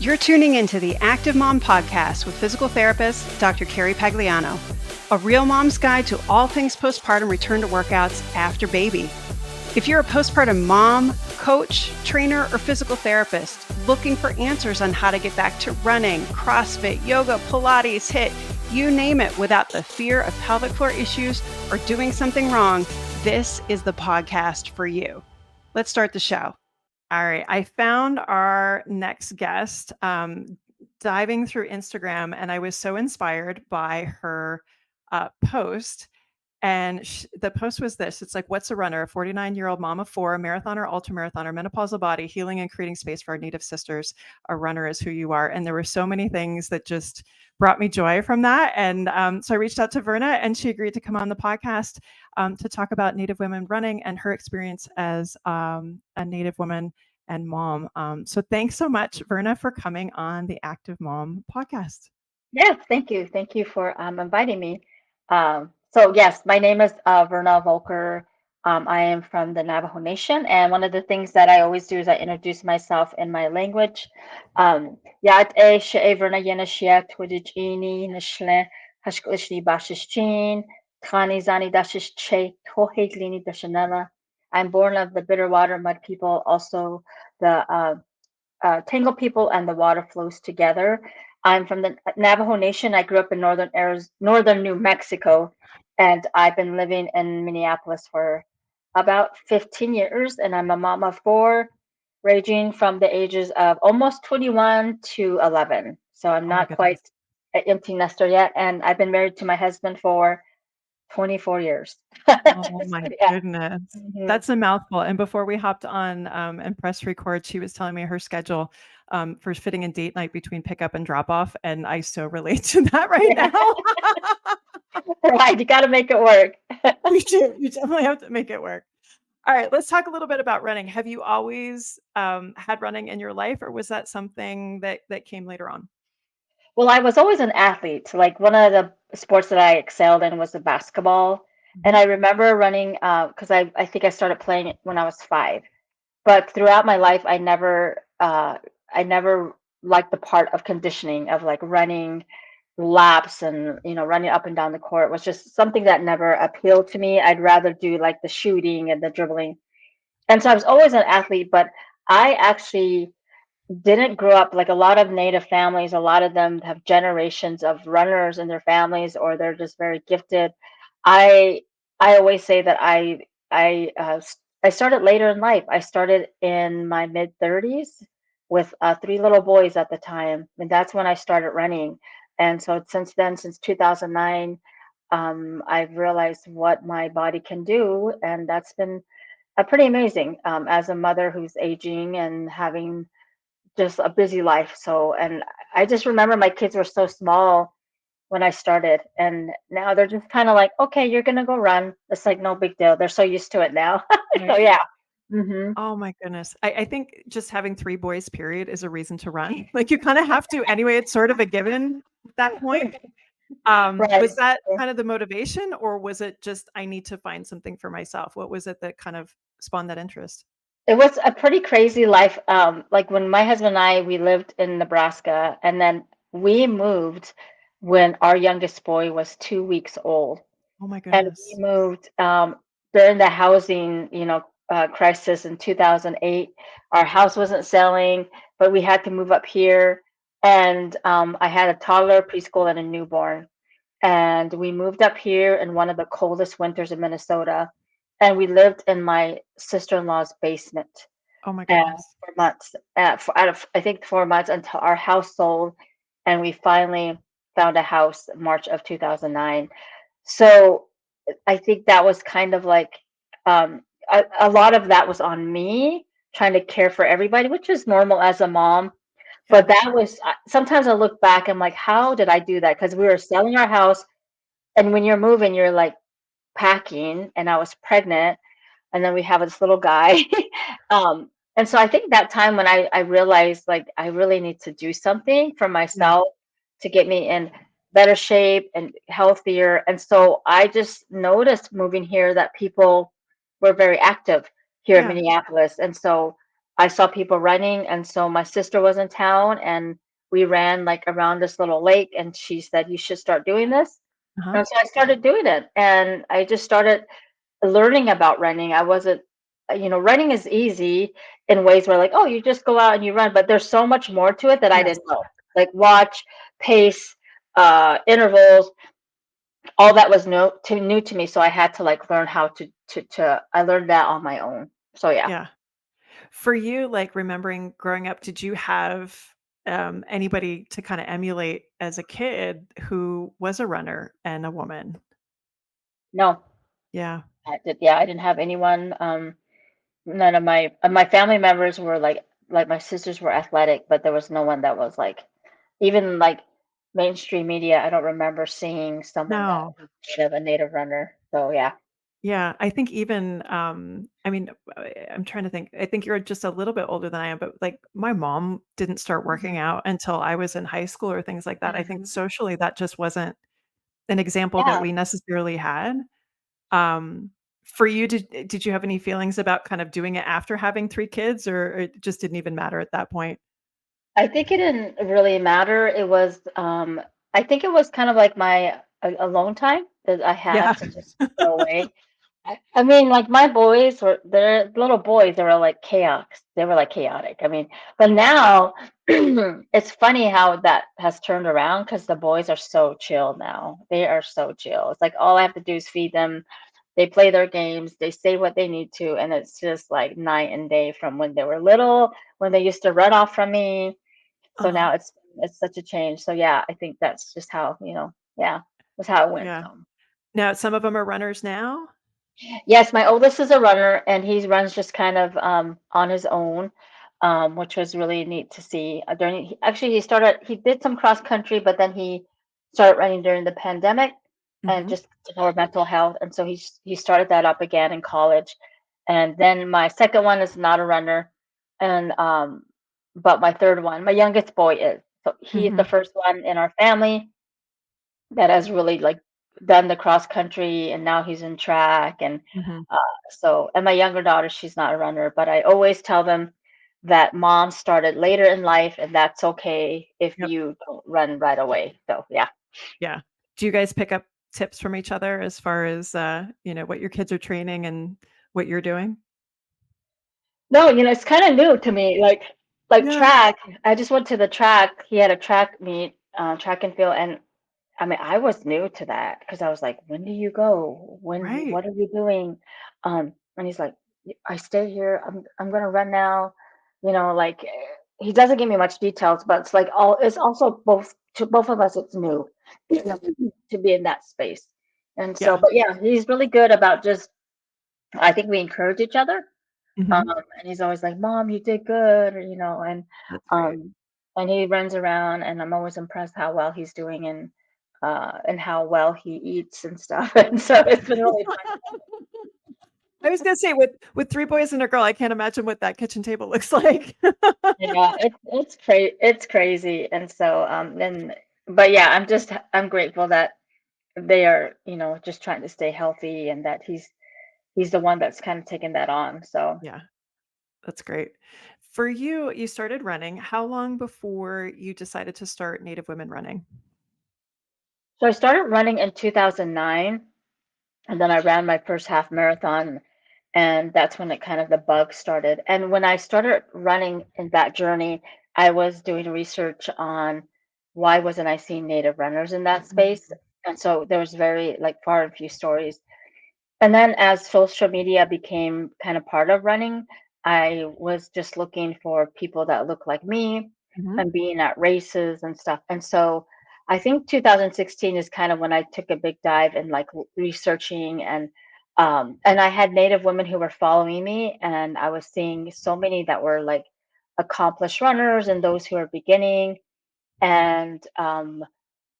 You're tuning into the Active Mom Podcast with physical therapist Dr. Carrie Pagliano, a real mom's guide to all things postpartum return to workouts after baby. If you're a postpartum mom, coach, trainer, or physical therapist looking for answers on how to get back to running, CrossFit, yoga, Pilates, HIIT, you name it, without the fear of pelvic floor issues or doing something wrong, this is the podcast for you. Let's start the show. All right. I found our next guest diving through Instagram, and I was so inspired by her post. And the post was this. It's like, what's a runner? A 49-year-old mom of four, a marathoner, ultramarathoner, menopausal body, healing and creating space for our Native sisters. A runner is who you are. And there were so many things that just brought me joy from that. And so I reached out to Verna, and she agreed to come on the podcast to talk about Native women running and her experience as a Native woman and mom. So thanks so much, Verna, for coming on the Active Mom podcast. Yes, thank you. Thank you for inviting me. So yes, my name is Verna Volker. I am from the Navajo Nation, and one of the things that I always do is I introduce myself in my language. Yat e she Verna yena shiat hudijini nishle hashklishni bashishchin tani zani dashish che toheglini dashanela. I'm born of the Bitter Water Mud people, also the Tangle people, and the water flows together. I'm from the Navajo Nation. I grew up in northern New Mexico, and I've been living in Minneapolis for about 15 years. And I'm a mom of four, ranging from the ages of almost 21 to 11. So I'm Oh my not quite goodness. an empty nester yet. And I've been married to my husband for 24 years. Oh So, my yeah. goodness. Mhm. That's a mouthful. And before we hopped on and press record, she was telling me her schedule for fitting in date night between pickup and drop off. And I so relate to that right Yeah. now. Right. You got to make it work. You do. You definitely have to make it work. All right, let's talk a little bit about running. Have you always had running in your life, or was that something that came later on? Well, I was always an athlete. Like one of the sports that I excelled in was the basketball. And Mhm. I remember running because I think I started playing it when I was 5. But throughout my life, I never liked the part of conditioning of like running laps and running up and down the court was just something that never appealed to me. I'd rather do like the shooting and the dribbling. And so I was always an athlete, but I actually didn't grow up like a lot of native families. A lot of them have generations of runners in their families, or they're just very gifted. I i always say that I started later in life. I started in my mid 30s with 3 little boys at the time, and that's when I started running. And so since then, since 2009, I've realized what my body can do, and that's been pretty amazing, as a mother who's aging and having just a busy life. So, and I just remember my kids were so small when I started, and now they're just kind of like, okay, you're gonna go run. It's like no big deal. They're so used to it now. So Right. yeah. Hmm. Oh my goodness. I think just having 3 boys, period, is a reason to run. Like, you kinda have to anyway, it's sort of a given at that point. Right. Was that kind of the motivation, or was it just, "I need to find something for myself"? What was it that kind of spawned that interest? It was a pretty crazy life. Like when my husband and we lived in Nebraska, and then we moved when our youngest boy was 2 weeks old. Oh my And we goodness. moved during the housing, crisis in 2008. Our house wasn't selling, but we had to move up here. And I had a toddler, preschool, and a newborn. And we moved up here in one of the coldest winters in Minnesota. And we lived in my sister-in-law's basement Oh my goodness. for months, out of I think 4 months until our house sold, and we finally found a house March of 2009. So I think that was kind of like a lot of that was on me trying to care for everybody, which is normal as a mom. But Yeah. that was sometimes I look back, I'm like, how did I do that? Because we were selling our house, and when you're moving, you're like packing, and I was pregnant, and then we have this little guy. And so I think that time when I realized like I really need to do something for Yeah. myself to get me in better shape and healthier. And so I just noticed moving here that people were very active here in Yeah. Minneapolis. And so I saw people running, and so my sister was in town, and we ran like around this little lake, and she said, "You should start doing this." Uh-huh. And so I started doing it, and I just started learning about running. I wasn't, running is easy in ways where like, oh, you just go out and you run, but there's so much more to it that I Yes. didn't know. Like watch, pace, intervals, all that was new to me. So I had to like learn how to I learned that on my own. So yeah. Yeah. For you, like, remembering growing up, did you have, anybody to kinda emulate as a kid who was a runner and a woman? No, Yeah. I didn't have anyone. None of my family members were like my sisters were athletic, but there was no one that was like even like mainstream media. I don't remember seeing someone that No. was a native runner. So yeah, Yeah, I think even, I mean, I'm trying to think. I think you're just a little bit older than I am, but, like, my mom didn't start working Mhm. out until I was in high school or things like that. I think Mhm. socially, that just wasn't an example that Yeah, we necessarily had. Um, for you, did you have any feelings about kind of doing it after having 3 kids, or it just didn't even matter at that point? I think it didn't really matter. I think it was kind of like my alone time that I Yeah. had to just go away. I mean, like my boys were they're little boys, they were like chaos. They were like chaotic. I mean, but now it's funny how that has turned around because the boys are so chill now. They are so chill. It's like all I have to do is feed them. They play their games, they say what they need to, and it's just like night and day from when they were little, when they used to run off from me. So Oh, now it's such a change. So yeah, I think that's just how, yeah, that's how it went. yeah. So Now some of them are runners now? yes, my oldest is a runner, and he runs just kind of on his own, which was really neat to see. Actually, he did some cross country, but then he started running during the pandemic, and Mhm, just for mental health. And so he started that up again in college. And then my second one is not a runner, and but my third one, my youngest boy is. So he's the mhm, first one in our family that has really like done the cross country, and now he's in track. And mhm. uh, and my younger daughter, she's not a runner, but I always tell them that mom started later in life, and that's okay if Yep, you don't run right away. So yeah. yeah. Do you guys pick up tips from each other as far as, what your kids are training and what you're doing? No, it's kind of new to me. Like Yeah, track. I just went to the track. He had a track meet, track and field, and I mean, I was new to that because I was like, "When do you go? right. What are you doing?" And he's like, "I stay here. I'm gonna run now." Like he doesn't give me much details, but it's like all it's also both to both of us. It's new to be in that space, and so, Yeah. but yeah, he's really good about just. I think we encourage each other, Mhm. and he's always like, "Mom, you did good," That's great. um, and he runs around, and I'm always impressed how well he's doing, and how well he eats and stuff. And so it's been really fun. I was gonna say with 3 boys and a girl, I can't imagine what that kitchen table looks like. Yeah, it's crazy, and so and but yeah, I'm grateful that they are just trying to stay healthy, and that he's the one that's kind of taking that on. So. Yeah, that's great. For you, you started running. How long before you decided to start Native Women Running? So I started running in 2009, and then I ran my first half marathon, and that's when it kind of the bug started. And when I started running in that journey, I was doing research on why wasn't I seeing native runners in that space. And so there was very like far and few stories. And then as social media became kind of part of running, I was just looking for people that look like me Mhm, and being at races and stuff. And so I think 2016 is kind of when I took a big dive in like researching, and I had native women who were following me, and I was seeing so many that were like accomplished runners and those who are beginning. And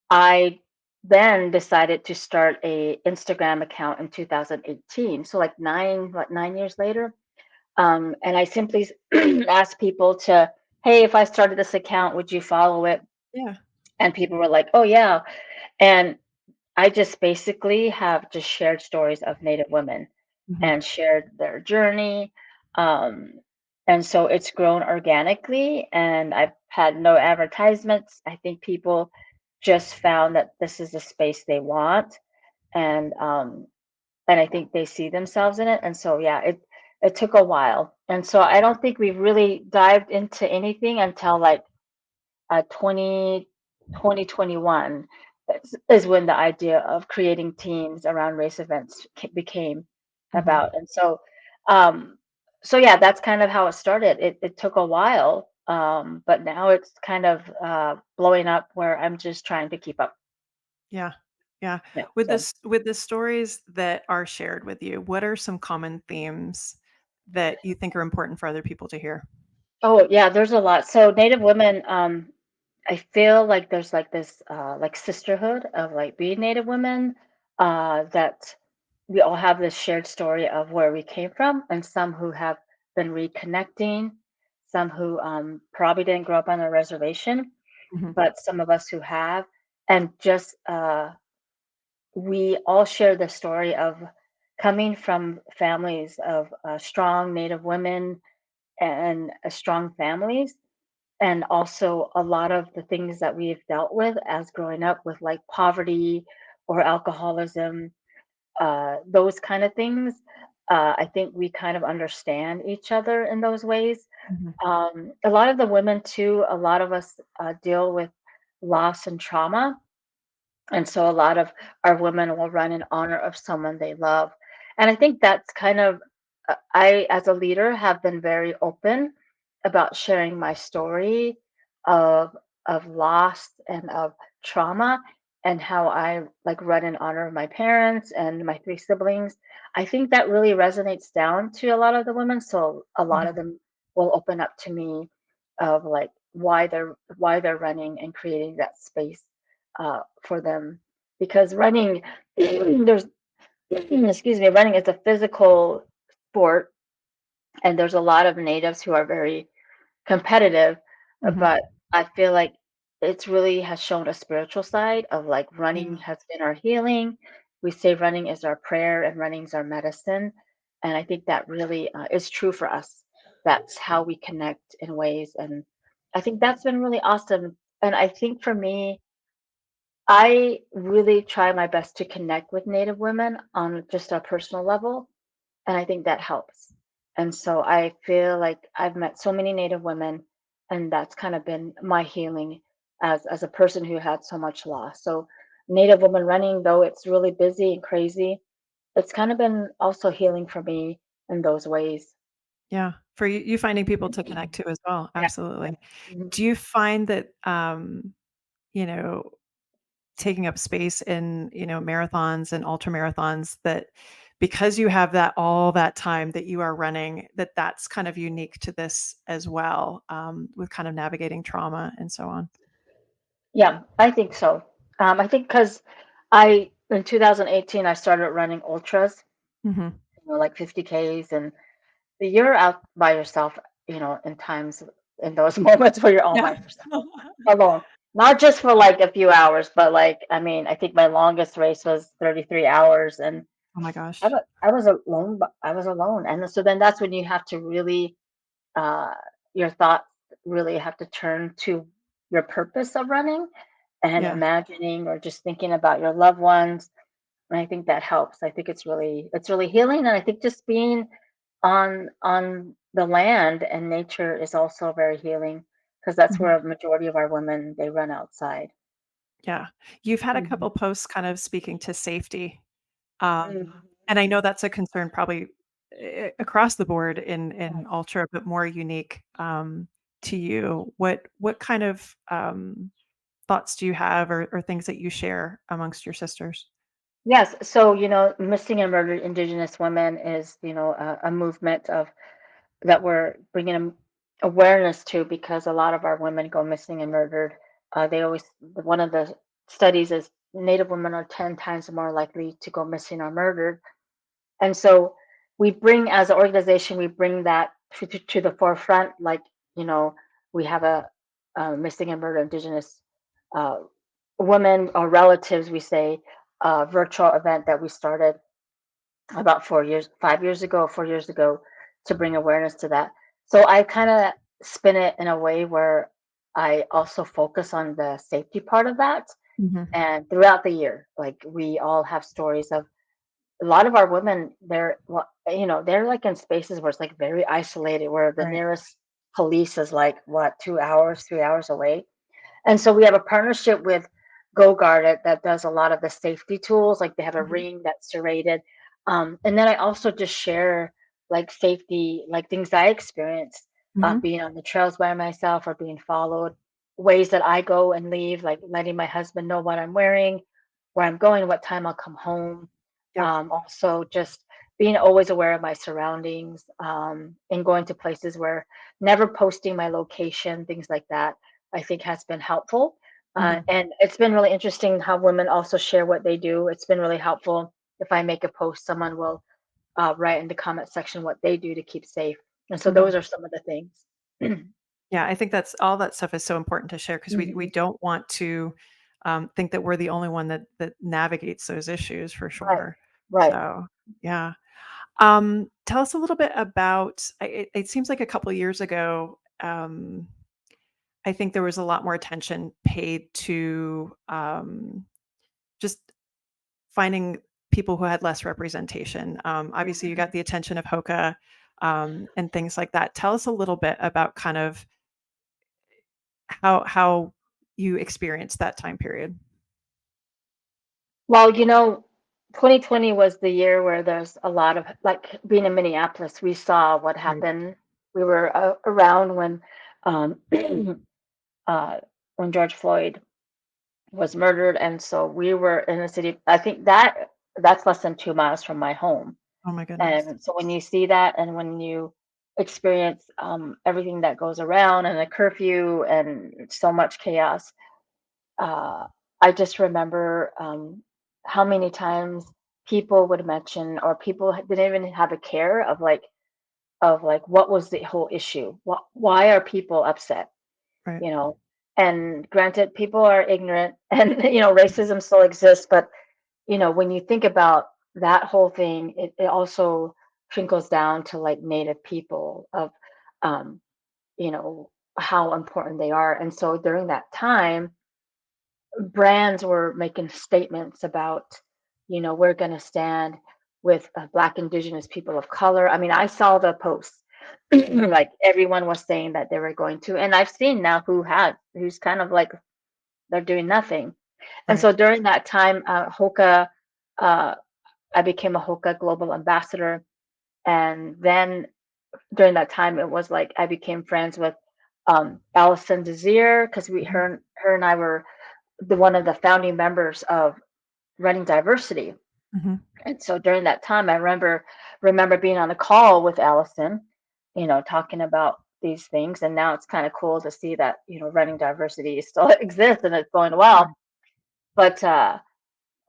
I then decided to start a Instagram account in 2018. So like 9 years later. And I simply asked people to, hey, if I started this account, would you follow it? yeah, And people were like, oh yeah. And I just basically have just shared stories of Native women mhm, and shared their journey. Um, And so it's grown organically, and I've had no advertisements. I think people just found that this is the space they want, and and I think they see themselves in it. And so yeah, it took a while. And so I don't think we've really dived into anything until like 2021 is when the idea of creating teams around race events became Hmm. about. And so, um, so yeah, that's kind of how it started. It took a while, but now it's kind of blowing up where I'm just trying to keep up. Yeah. Yeah. Yeah. With So, this with the stories that are shared with you, what are some common themes that you think are important for other people to hear? oh yeah, there's a lot. So Native women, I feel like there's like this like sisterhood of like being Native women, that we all have this shared story of where we came from, and some who have been reconnecting, some who probably didn't grow up on a reservation, Mhm. but some of us who have, and just we all share the story of coming from families of strong Native women and strong families, and also a lot of the things that we've dealt with as growing up with like poverty or alcoholism, those kind of things. I think we kind of understand each other in those ways. Mhm. A lot of the women too, a lot of us deal with loss and trauma, and so a lot of our women will run in honor of someone they love. And I think that's kind of, I, as a leader, have been very open about sharing my story of loss and of trauma, and how I like run in honor of my parents and my three siblings. I think that really resonates down to a lot of the women. So a lot of Mhm. them will open up to me of like why they're running and creating that space for them, because running there's excuse me, running is a physical sport, and there's a lot of natives who are very competitive, Mhm. but I feel like it's really has shown a spiritual side of like running Yeah. has been our healing. We say running is our prayer and running's our medicine, and I think that really is true for us. That's how we connect in ways, and I think that's been really awesome. And I think for me, I really try my best to connect with Native women on just a personal level, and I think that helps. And so I feel like I've met so many Native women, and that's kind of been my healing as a person who had so much loss. So Native woman running, though it's really busy and crazy, it's kind of been also healing for me in those ways. Yeah. For you finding people to connect to as well. Yeah. Absolutely. Mhm. Do you find that, you know, taking up space in, marathons and ultra marathons that because you have that all that time that you are running, that that's kind of unique to this as well, with kind of navigating trauma and so on? Yeah, I think so. I think because I in 2018 I started running ultras, Mhm. like 50Ks, and you're out by yourself, in times in those moments where you're all Yeah. by yourself, alone. Not just for like a few hours, but like I mean, I think my longest race was 33 hours, and Oh my gosh. I was alone. But I was alone, and so then that's when you have to really, uh, your thoughts really have to turn to your purpose of running and Yeah. imagining or just thinking about your loved ones. And I think that helps. I think it's really healing, and I think just being on the land and nature is also very healing, because that's Mhm. where a majority of our women they run outside. Yeah. You've had a Mhm. couple posts kind of speaking to safety. Mhm. And I know that's a concern probably across the board in ultra, but more unique to you. What kind of thoughts do you have or things that you share amongst your sisters? Yes, so missing and murdered Indigenous women is a movement of that we're bringing awareness to, because a lot of our women go missing and murdered. They always One of the studies is Native women are 10 times more likely to go missing or murdered. And so we bring, as an organization, we bring that to the forefront. Like, you know, we have a missing and murdered Indigenous uh, women or relatives, we say, virtual event that we started about 4 years, 5 years ago, 4 years ago, to bring awareness to that. So I kind of spin it in a way where I also focus on the safety part of that. Mhm. And throughout the year, like we all have stories of a lot of our women, they're like in spaces where it's like very isolated, where the Right. nearest police is like what, 2 hours, 3 hours away. And so we have a partnership with GoGuard that does a lot of the safety tools. Like they have a Mhm. ring that's serrated. And then I also just share like safety, like things I experienced Mhm. being on the trails by myself or being followed, ways that I go and leave, like letting my husband know what I'm wearing, where I'm going, what time I'll come home. Yep. Also, just being always aware of my surroundings and going to places where never posting my location, things like that I think has been helpful. Mhm. And it's been really interesting how women also share what they do. It's been really helpful. If I make a post, someone will write in the comment section what they do to keep safe. And so Mhm. those are some of the things. Yeah, I think that's all that stuff is so important to share because we Mhm. don't want to, think that we're the only one that navigates those issues for Right, sure. right. So, yeah. Tell us a little bit about it seems like a couple years ago, I think there was a lot more attention paid to, just finding people who had less representation. Obviously, you got Mhm. the attention of Hoka, and things like that. Tell us a little bit about kind of how you experienced that time period. Well, 2020 was the year where there's a lot of like being in Minneapolis, we saw what Right. happened. We were around um, uh, when George Floyd was murdered, and so we were in the city. I think that's less than 2 miles from my home. Oh my goodness. And so when you see that, and when you experience everything that goes around, and a curfew, and so much chaos, uh, I just remember how many times people would mention, or people didn't even have a care of like what was the whole issue? Why are people upset? Right. you know and granted, people are ignorant, and racism still exists, but when you think about that whole thing, it also trickles down to like native people of um you know how important they are. And so during that time, brands were making statements about, we're going to stand with Black, Indigenous people of color. I mean, I saw the posts. Yep. Like everyone was saying that they were going to, and I've seen now who's kind of like they're doing nothing. And Right. so during that time, Hoka, uh, I became a Hoka global ambassador, and then during that time, it was like I became friends with Allison Desir, because Mhm. her and I were the one of the founding members of Running Diversity. Mhm. And so during that time, I remember being on a call with Allison, talking about these things. And now it's kind of cool to see that Running Diversity still exists and it's going well. Right.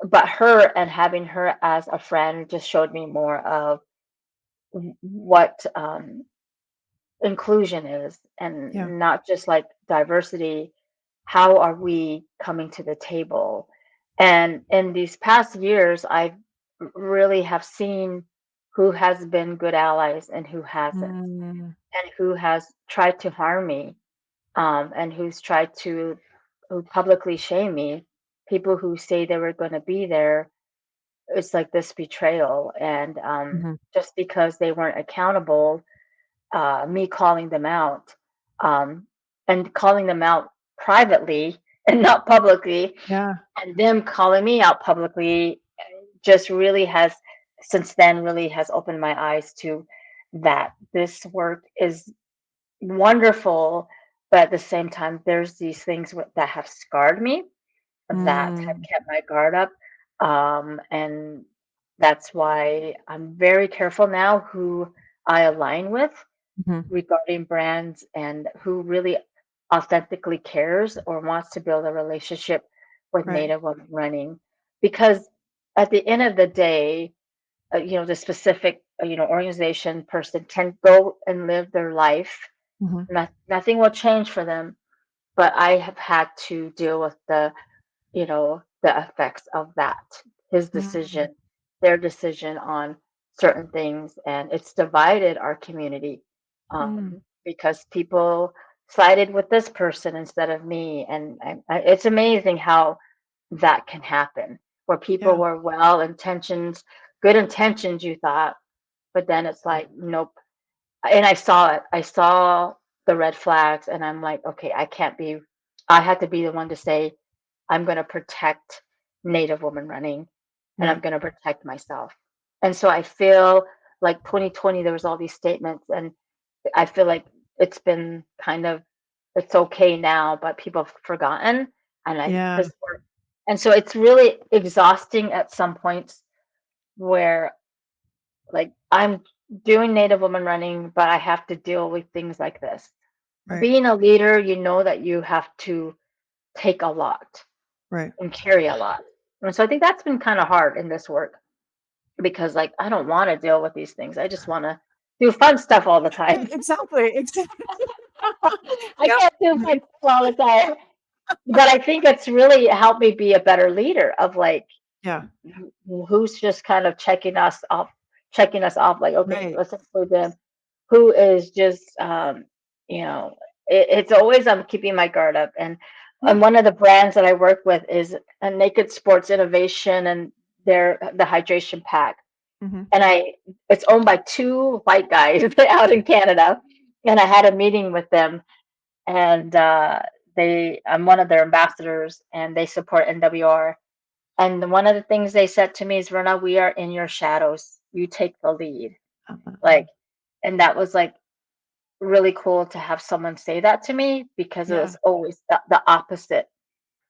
But her, and having her as a friend, just showed me more of what inclusion is, Yeah. and not just like diversity. How are we coming to the table? And in these past years, I really have seen who has been good allies and who hasn't, Mm. and who has tried to harm me, and who's tried to who publicly shame me. People who say they were going to be there, it's like this betrayal. And Mhm. just because they weren't accountable, me calling them out, um, and calling them out privately and not publicly, Yeah. and them calling me out publicly, just really has, since then, really has opened my eyes to that this work is wonderful, but at the same time, there's these things that have scarred me, that have Mm. kept my guard up. And that's why I'm very careful now who I align with Mhm. regarding brands, and who really authentically cares or wants to build a relationship with Right. Native women running. Because at the end of the day, the specific, organization person can go and live their life. Mhm. Nothing will change for them, but I have had to deal with the effects of that, his Mm. decision, their decision on certain things, and it's divided our community. Mm. because people sided with this person instead of me. And it's amazing how that can happen, where people Yeah. were well intentions, good intentions, you thought, but then it's like, nope. And I saw it. I saw the red flags, and I'm like, okay, I had to be the one to say, I'm going to protect Native women running, and I'm Right. going to protect myself. And so I feel like 2020, there was all these statements, and I feel like it's been kind of, it's okay now, but people have forgotten. And Yeah. this work, and so it's really exhausting at some points where like I'm doing Native woman running, but I have to deal with things like this. Right. Being a leader, you know that you have to take a lot Right. and carry a lot. And so I think that's been kind of hard in this work because like I don't want to deal with these things. I just want to do fun stuff all the time. Exactly. Exactly. I Yep. can't do fun stuff all the time. But I think it's really helped me be a better leader of like Yeah. who's just kind of checking us off like, okay, Right. let's include them. Who is just you know, it's always I'm keeping my guard up. And Yeah. one of the brands that I work with is a Naked Sports Innovation, and they're the hydration pack. Hmm. And it's owned by two white guys out in Canada. And I had a meeting with them, and I'm one of their ambassadors, and they support NWR. And one of the things they said to me is, Verna, we are in your shadows. You take the lead. Like, and that was like really cool to have someone say that to me, because it Yeah. was always the opposite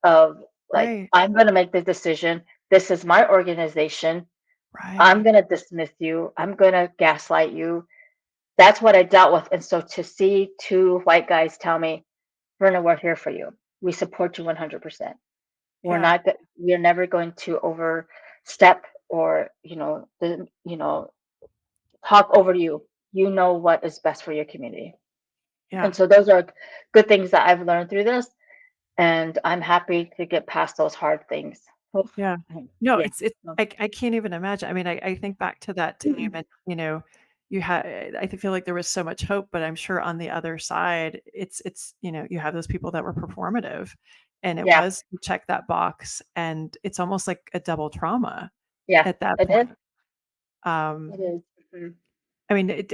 of like, Right. I'm going to make the decision. This is my organization. I'm Right. going to dismiss you. I'm going to gaslight you. That's what I dealt with. And so to see two white guys tell me, Verna, we're here for you. We support you 100%. Yeah. We're never going to overstep or, talk over you. You know what is best for your community. And Yeah. so those are good things that I've learned through this. And I'm happy to get past those hard things. Oof. Yeah. No, Yeah. it's I can't even imagine. I mean, I think back to that time and, you had I feel like there was so much hope, but I'm sure on the other side, you have those people that were performative and it Yeah. was to check that box and it's almost like a double trauma Yeah. at that It is. point. Um, It is. Mhm. I mean,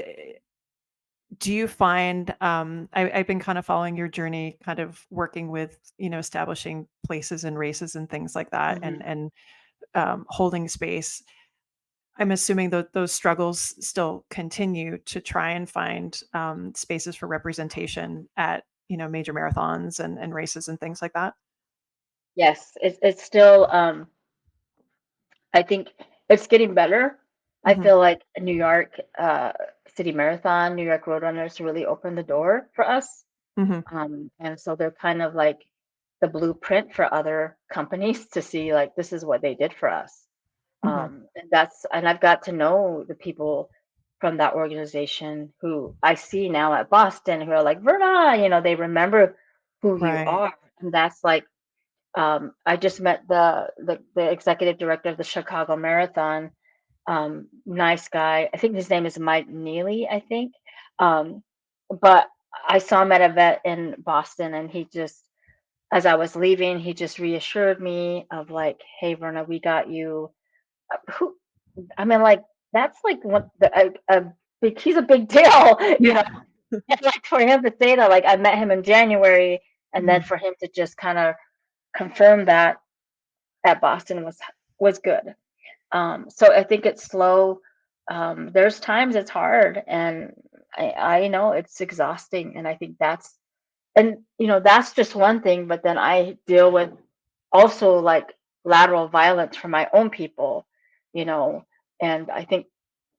do you find I've been kind of following your journey, kind of working with, establishing places and races and things like that Mhm. and holding space. I'm assuming that those struggles still continue to try and find spaces for representation at major marathons and races and things like that. Yes. It's still, I think it's getting better. I Hmm. feel like New York City Marathon, New York Roadrunners really opened the door for us. Hmm. And so they're kind of like the blueprint for other companies to see like this is what they did for us. Hmm. And I've got to know the people from that organization who I see now at Boston who are like, Verna, they remember who you Right. are. And that's like, I just met the executive director of the Chicago Marathon. Nice guy. I think his name is Mike Neely, I think. Um, but I saw him at an event in Boston, and he just, as I was leaving, he just reassured me of like, "Hey, Verna, we got you." Who? I mean, like that's like what he's a big deal, you Yeah. know. And like for him to say that, like I met him in January, and then Mhm. for him to just kind of confirm that at Boston was good. So I think it's slow. There's times it's hard, and I know it's exhausting, and I think that's just one thing. But then I deal with also like lateral violence from my own people, you know, and I think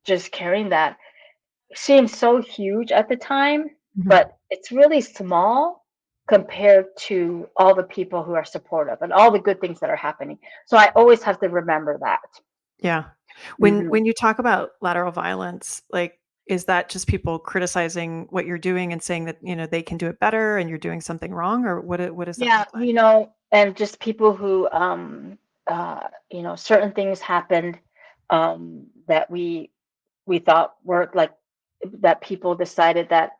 just carrying that seems so huge at the time, Mhm. but it's really small compared to all the people who are supportive and all the good things that are happening. So I always have to remember that. Yeah. When Hmm. you talk about lateral violence, like, is that just people criticizing what you're doing and saying that, they can do it better and you're doing something wrong, or what does that Yeah, look like? and just people who, certain things happened that we thought were like that people decided that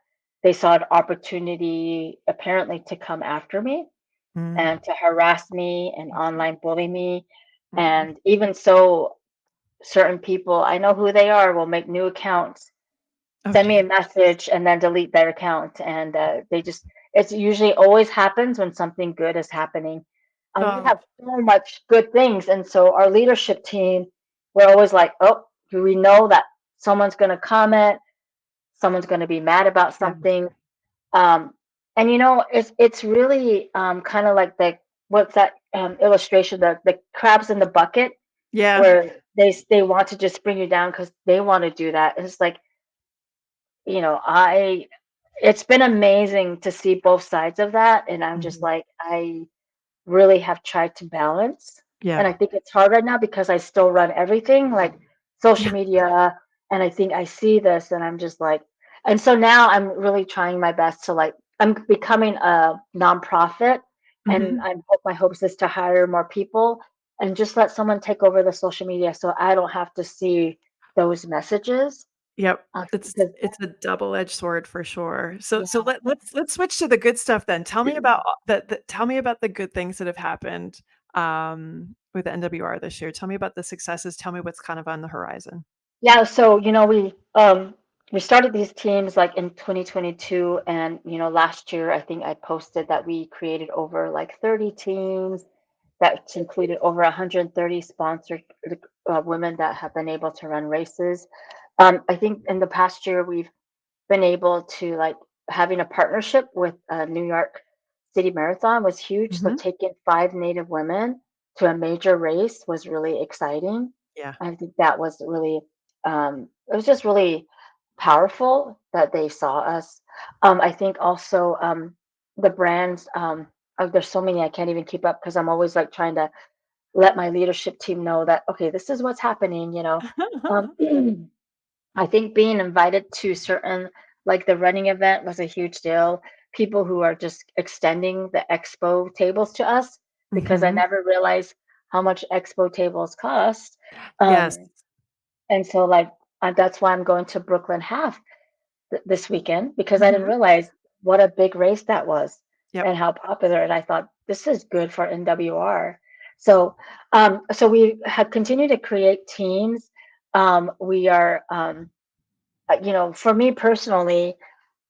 they saw an opportunity apparently to come after me Mm, and to harass me and online bully me. mm. And even so, certain people, I know who they are, will make new accounts, send me a Okay. message, and then delete their account. And they just, it's usually always happens when something good is happening. We Oh, have so much good things. And so our leadership team, we're always like, oh, do we know that someone's going to comment? Someone's going to be mad about yeah. something. Um, and it's really kind of like the what's that illustration, the crabs in the bucket, Yeah. where they want to just bring you down because they want to do that. And it's like, I it's been amazing to see both sides of that, and I'm just Mhm. like, I really have tried to balance. Yeah. And I think it's hard right now because I still run everything like social Yeah. media. And I think I see this and I'm just like, and so now I'm really trying my best to like, I'm becoming a nonprofit. And Mhm. my hopes is to hire more people and just let someone take over the social media so I don't have to see those messages. Yep. Because It's a double-edged sword for sure. So yeah, let's switch to the good stuff then. Tell me about tell me about the good things that have happened, with the NWR this year. Tell me about the successes. Tell me what's kind of on the horizon. yeah. So we started these teams like in 2022, and last year I think I posted that we created over like 30 teams that included over 130 sponsored women that have been able to run races. I think in the past year we've been able to like having a partnership with New York City Marathon was huge. So Mhm. taking 5 Native women to a major race was really exciting. Yeah. I think that was really it was just really powerful that they saw us. I think also the brands there's so many I can't even keep up because I'm always like trying to let my leadership team know that okay, this is what's happening. Um, I think being invited to certain, like the running event was a huge deal. People who are just extending the expo tables to us because I Mhm. never realized how much expo tables cost. Yes. And so, like, that's why I'm going to Brooklyn Half this weekend because I didn't Mhm. realize what a big race that was Yep. and how popular. And I thought this is good for NWR. So we have continued to create teams. We are for me personally,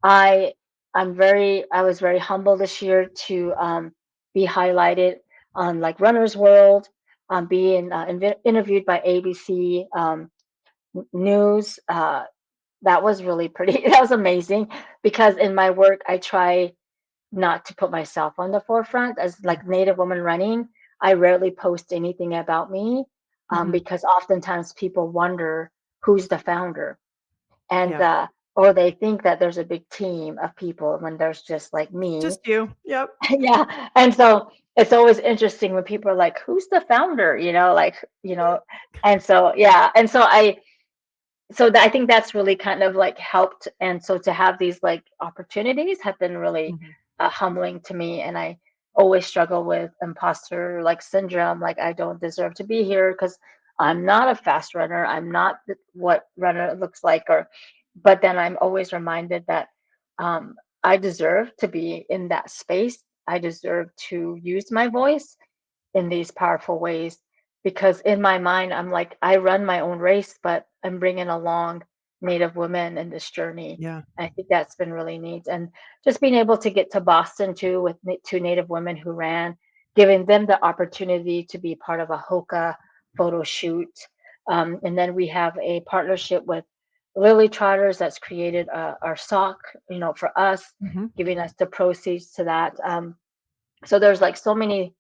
I I was very humble this year to be highlighted on like Runner's World, being interviewed by ABC News. That was really pretty. That was amazing because in my work, I try not to put myself on the forefront as Yeah. like Native woman running. I rarely post anything about me Mhm. because oftentimes people wonder who's the founder and Yeah. or they think that there's a big team of people when there's just like me. Just you. Yep. Yeah, and so it's always interesting when people are like, who's the founder, and so yeah, and so I think that's really kind of like helped. And so to have these like opportunities have been really Mhm. humbling to me. And I always struggle with imposter like syndrome. Like I don't deserve to be here because I'm not a fast runner. I'm not what runner looks like. But then I'm always reminded that I deserve to be in that space. I deserve to use my voice in these powerful ways because in my mind I'm like I run my own race but I'm bringing along native women in this journey. Yeah. I think that's been really neat, and just being able to get to Boston too with two native women who ran, giving them the opportunity to be part of a hoka photo shoot. And then we have a partnership with Lily Trotters that's created our sock, for us, Mhm. giving us the proceeds to that. So there's like so many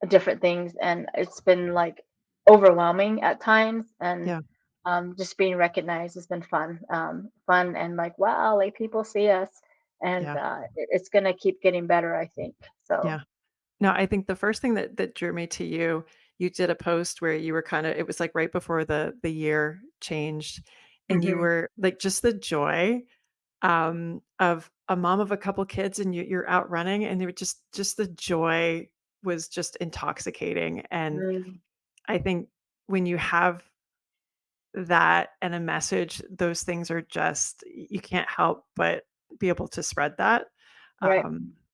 different things, and it's been like overwhelming at times. And Yeah. just being recognized has been fun and like wow, like people see us, and Yeah. it's gonna keep getting better, I think. So. Yeah. No, I think the first thing that drew me to you, you did a post where you were kinda it was, like, right before the year changed, and you Mhm. were like, just the joy, of a mom of a couple kids, and you're out running, and they were just the joy was just intoxicating, and Mm. I think when you have that and a message, those things are just, you can't help but be able to spread that, Right.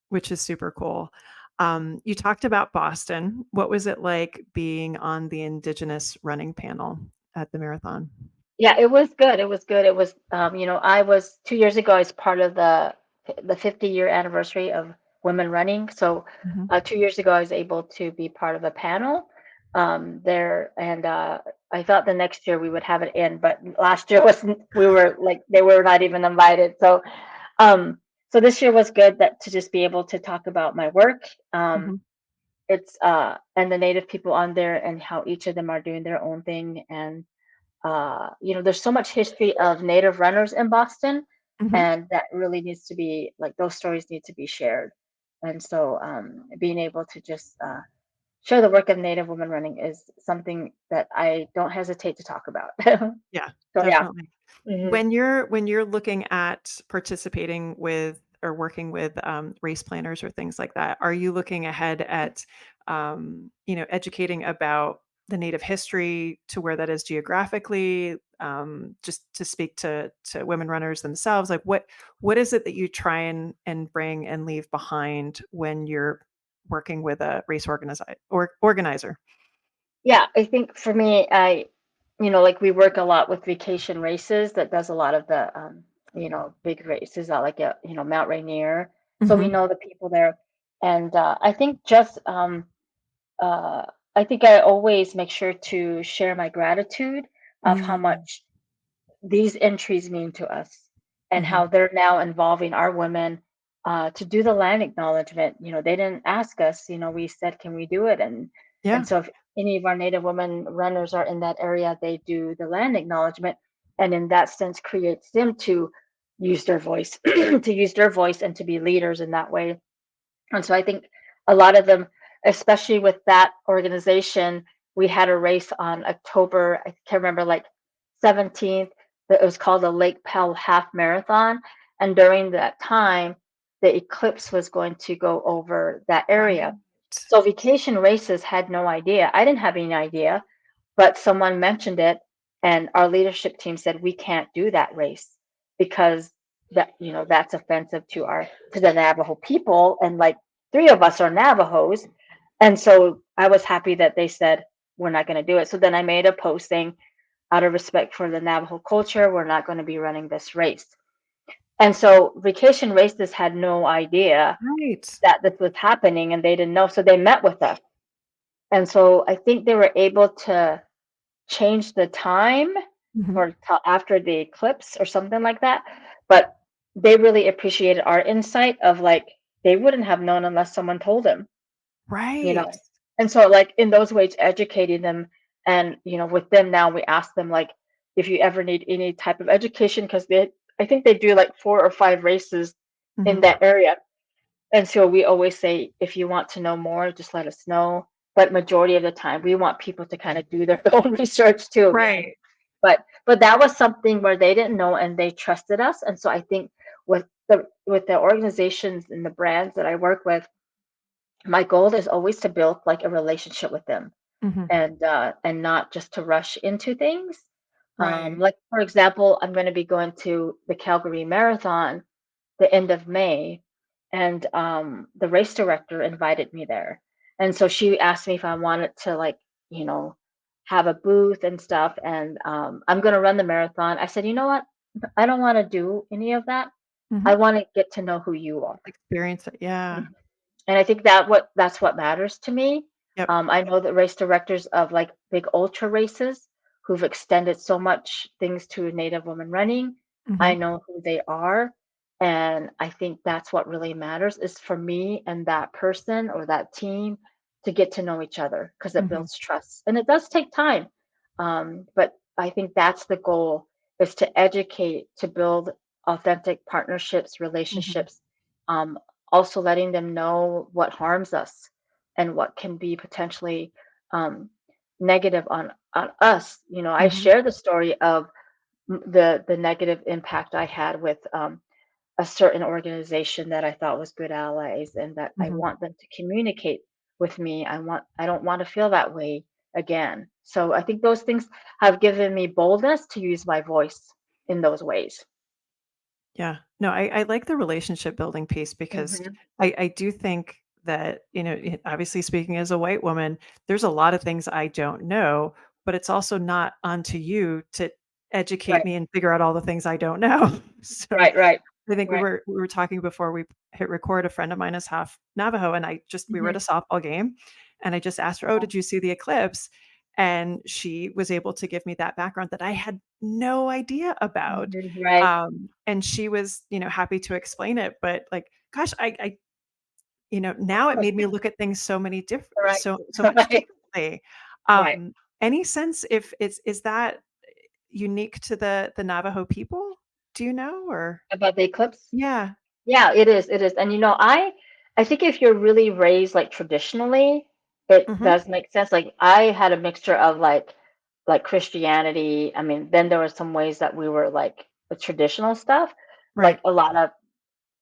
which is super cool. You talked about Boston. What was it like being on the Indigenous running panel at the marathon? Yeah, it was good. It was good. It was, I was 2 years ago, I was part of the 50-year anniversary of women running. So, Mhm. 2 years ago, I was able to be part of a panel there, and I thought the next year we would have it in, but last year wasn't. We were like they were not even invited. Um, so this year was good that to just be able to talk about my work. Mhm. It's and the Native people on there and how each of them are doing their own thing and there's so much history of Native runners in Boston, Mhm. and that really needs to be like those stories need to be shared. And so, being able to just share the work of Native women running is something that I don't hesitate to talk about. Yeah, So yeah. definitely. Hmm. When you're looking at participating with or working with, race planners or things like that, are you looking ahead at, educating about the Native history to where that is geographically, just to speak to women runners themselves? Like, what is it that you try and bring and leave behind when you're working with a race organizer? Yeah, I think for me, like we work a lot with vacation races that does a lot of the, big races out like, Mount Rainier. So we Mhm. know the people there. And I think just, uh, I think I always make sure to share my gratitude of how Mm. much these entries mean to us and how Mhm. they're now involving our women to do the land acknowledgement. They didn't ask us, we said, can we do it? And Yeah. so if any of our Native women runners are in that area, they do the land acknowledgement. And in that sense creates them to use their voice, to use their voice and to be leaders in that way. And so I think a lot of them, especially with that organization, we had a race on October, I can't remember, like 17th, that it was called the Lake Powell Half Marathon. And during that time, the eclipse was going to go over that Right. area. So vacation races had no idea. I didn't have any idea, but someone mentioned it, and our leadership team said we can't do that race because that's offensive to the Navajo people, and like three of us are Navajos, and so I was happy that they said we're not going to do it. So then I made a post saying, out of respect for the Navajo culture, we're not going to be running this race. And so vacation races had no idea Right. that this was happening, and they didn't know, so they met with us. And so I think they were able to change the time Mhm. for till after the eclipse or something like that. But they really appreciated our insight of like they wouldn't have known unless someone told them, you Right. know. And so like in those ways educating them, and with them now we ask them like if you ever need any type of education, because they I think they do like 4 or 5 races in Mhm. that area. And so we always say, if you want to know more, just let us know. But majority of the time, we want people to kind of do their own research too. Right. But that was something where they didn't know and they trusted us. And so I think with the organizations and the brands that I work with, my goal is always to build like a relationship with them Mhm. and not just to rush into things. Right. Like for example, I'm going to be going to the Calgary Marathon the end of May, and the race director invited me there. And so she asked me if I wanted to like, you know, have a booth and stuff. And I'm gonna run the marathon. I said, you know what? I don't want to do any of that. I Mhm. want to get to know who you are. Experience it. Yeah. And I think that's what matters to me. Yep. I know that race directors of like big ultra races who've extended so much things to Native women running. I Mhm. know who they are, and I think that's what really matters is for me and that person or that team to get to know each other because it Mhm. builds trust, and it does take time. But I think that's the goal is to educate, to build authentic partnerships, Mhm. relationships, um, also letting them know what harms us and what can be potentially um, negative on us. I Mhm. share the story of the negative impact I had with a certain organization that I thought was good allies, and that I Mhm. want them to communicate with me. I don't want to feel that way again. So I think those things have given me boldness to use my voice in those ways. Yeah. No, I like the relationship building piece because Hmm. I do think that, obviously speaking as a white woman, there's a lot of things I don't know, but it's also not onto you to educate Right, me and figure out all the things I don't know. So right, right, I think we right. were we were talking before we hit record. A friend of mine is half Navajo, and we were at Hmm. a softball game, and I just asked her, "Oh, did you see the eclipse?" And she was able to give me that background that I had no idea about. Right. And she was, happy to explain it. But like, gosh, now it made me look at things Right, so much right, differently. right. Any sense if is that unique to the Navajo people? Do you know or About the eclipse? yeah. Yeah, it is. It is. And I think if you're really raised like traditionally, it Mhm. does make sense. Like I had a mixture of like Christianity. I mean, then there were some ways that we were like the traditional stuff. Like Right.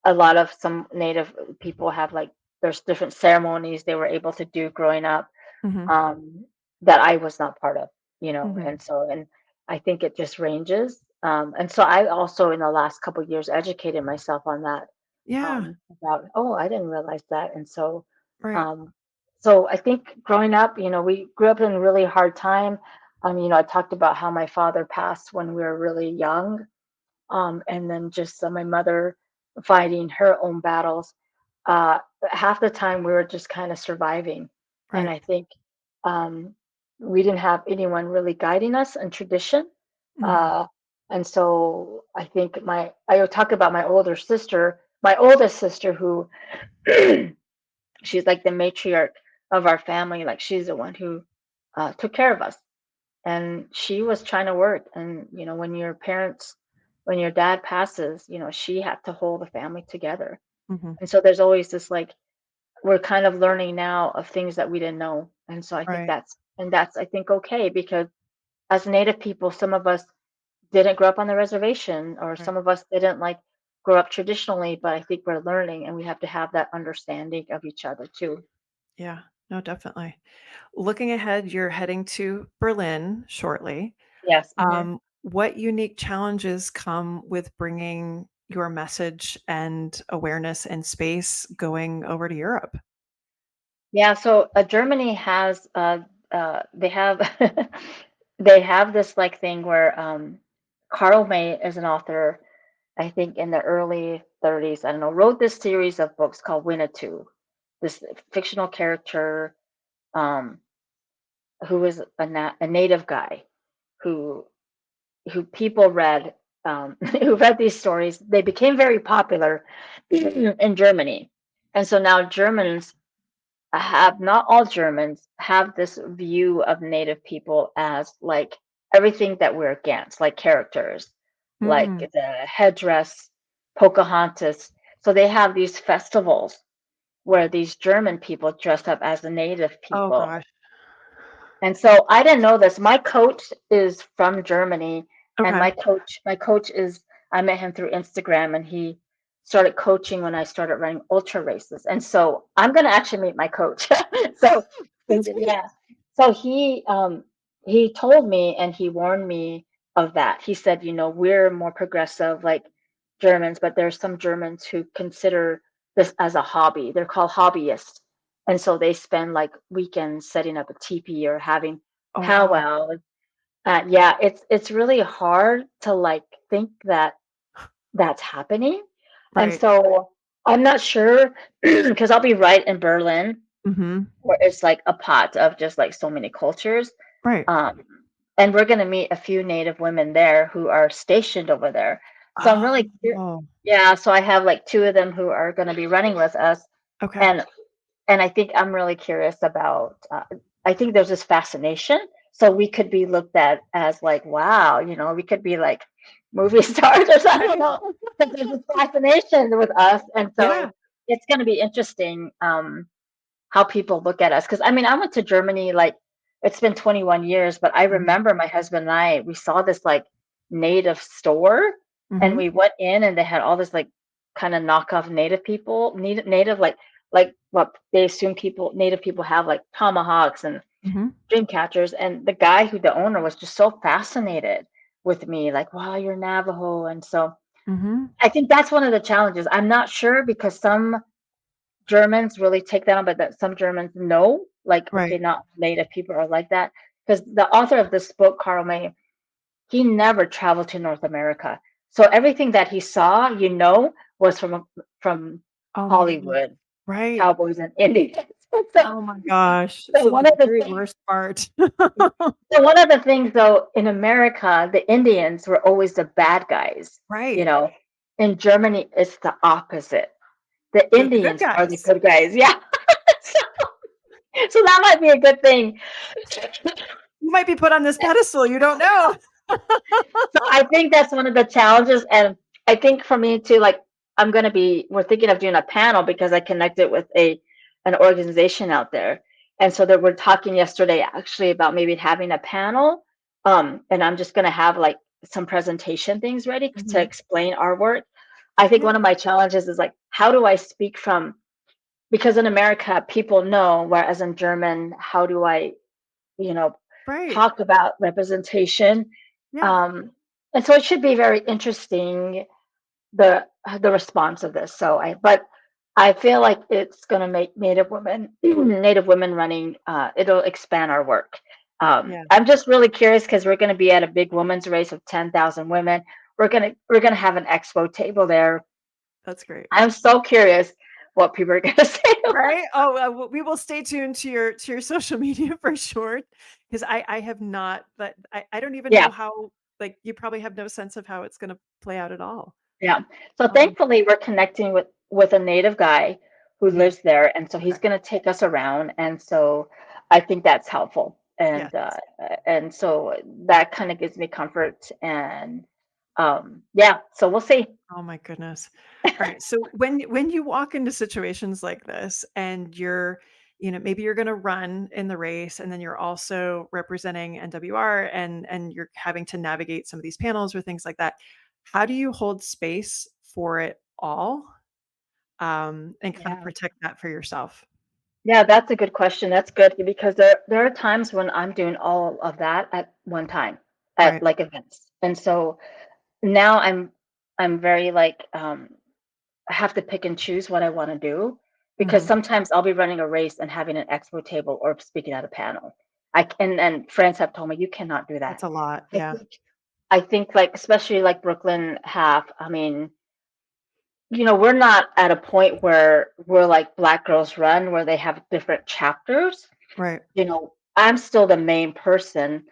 a lot of some native people have like there's different ceremonies they were able to do growing up, Mhm. um, that I was not part of, Mhm. and I think it just ranges. And so I also in the last couple of years educated myself on that, Yeah. about, oh, I didn't realize that. And Right. um, so I think growing up, we grew up in a really hard time. I talked about how my father passed when we were really young, and then just my mother fighting her own battles. Half the time we were just kind of surviving, and Right. I think, um, we didn't have anyone really guiding us in tradition. Mhm. Uh, and so I think I would talk about my older sister, my oldest sister, who she's like the matriarch of our family. Like she's the one who took care of us, and she was trying to work. And when your dad passes, she had to hold the family together. Mhm. And so there's always this like we're kind of learning now of things that we didn't know. And so I think Right. that's I think okay, because as native people, some of us didn't grow up on the reservation, or Right. some of us didn't like grow up traditionally, but I think we're learning and we have to have that understanding of each other too. Yeah. No, definitely. Looking ahead, you're heading to Berlin shortly. Yes. Hmm. What unique challenges come with bringing your message and awareness and space going over to Europe? Yeah, so Germany has they have they have this like thing where, Carl May is an author, I think in the early 30s, I don't know, wrote this series of books called Winnetou, this fictional character, um, who was a native guy who people read, who read these stories. They became very popular in Germany, and so now Germans have not all Germans have this view of Native people as like everything that we're against, like characters, like Mm. the headdress, Pocahontas. So they have these festivals where these German people dress up as the Native Oh people. gosh. And so I didn't know this. My coach is from Germany, and Okay. my coach is I met him through Instagram, and he started coaching when I started running ultra races. And so I'm gonna actually meet my coach. So That's great. yeah. So he told me and he warned me of that. He said, we're more progressive like Germans, but there's some Germans who consider this as a hobby. They're called hobbyists, and so they spend like weekends setting up a teepee or having Oh wow. powwows. Yeah, it's really hard to like think that that's happening. And Right. so I'm not sure because I'll be right in Berlin, Mhm. where it's like a pot of just like so many cultures. Right. Um, and we're gonna meet a few Native women there who are stationed over there. So I'm really Oh, yeah. So I have like two of them who are gonna be running with us, okay. and I think I'm really curious about. I think there's this fascination. So we could be looked at as like, wow, we could be like movie stars or something. I don't know. But there's this fascination with us, and Yeah. so it's going to be interesting, how people look at us. Because I mean, I went to Germany like it's been 21 years, but I Mhm. remember my husband and we saw this like native store, and Mhm. we went in and they had all this like kind of knockoff native people, native like what they assume native people have like tomahawks and Mhm. dream catchers. And the owner was just so fascinated with me, like, wow, you're Navajo. And so Mhm. I think that's one of the challenges. I'm not sure because some Germans really take that on, but that some Germans know, like, okay, Right. not native people are like that. Because the author of this book, Carl May, he never traveled to North America. So everything that he saw, was from Oh my goodness. Hollywood, Right. cowboys and Indians. So, Oh my gosh. so So one the of the very things, worst part. so one of the things though in America, the Indians were always the bad guys. You Right. know, in Germany, it's the opposite. The The good Indians are the guys. good guys. Yeah. so, so that might be a good thing. You might be put on this pedestal, you don't know. So I think that's one of the challenges. And I think for me too, like we're thinking of doing a panel because I connected with an organization out there. And so that we're talking yesterday actually about maybe having a panel. And I'm just gonna have like some presentation things ready to Mhm. explain our work. I think one Yeah. of my challenges is like, how do I speak from, because in America people know, whereas in German, how do I, you know, Right. talk about representation. Yeah. Um, and so it should be very interesting the the response of this. But I feel like it's going to make Native women Native women running. It'll expand our work. Yeah. I'm just really curious because we're going to be at a big women's race of 10,000 women. We're gonna have an expo table there. That's great. I'm so curious what people are going to say. Right? Oh, we will stay tuned to your social media for sure, because I have not, but I don't even know Yeah. how, like, you probably have no sense of how it's gonna play out at all. Yeah. So Oh my thankfully we're connecting with a native guy who mhm. lives there, and so he's Okay. going to take us around, and so I think that's helpful. Yes. And so that kind of gives me comfort, and yeah, so we'll see. Oh my goodness. All right. So when you walk into situations like this and you're, maybe you're going to run in the race and then you're also representing NWR and you're having to navigate some of these panels or things like that. How do you hold space for it all? And kind of Yeah. protect that for yourself? Yeah, that's a good question. That's good because there are times when I'm doing all of that at one time at Right. like events. And so now I'm very like I have to pick and choose what I want to do because Hmm. sometimes I'll be running a race and having an expo table or speaking at a panel. And friends have told me you cannot do that. That's a lot. I Yeah. think I think like especially like Brooklyn half. I mean, we're not at a point where we're like Black Girls Run where they have different chapters. Right. I'm still the main person.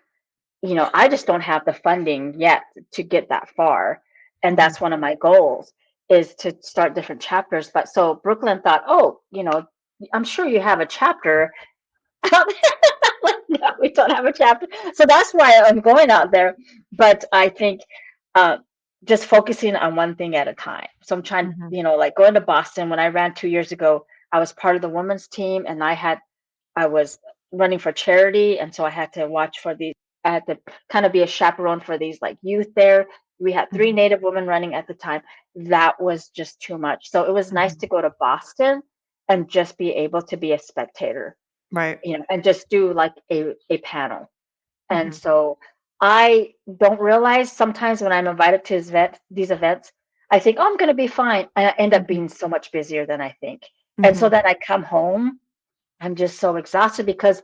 I just don't have the funding yet to get that far. And Hmm. that's one of my goals is to start different chapters. But so Brooklyn thought, oh, I'm sure you have a chapter. No, we don't have a chapter. So that's why I'm going out there. But I think uh, just focusing on one thing at a time. So I'm trying, Hmm. like going to Boston when I ran 2 years ago, I was part of the women's team and I was running for charity, and so I had to watch for these. I had to kind of be a chaperone for these like youth there. We had three Hmm. Native women running at the time. That was just too much. So it was nice Hmm. to go to Boston and just be able to be a spectator, Right. and just do like a panel. And Hmm. so I don't realize sometimes when I'm invited to these events, I think, oh, I'm going to be fine. And I end up Hmm. being so much busier than I think. And so Hmm. then I come home, I'm just so exhausted because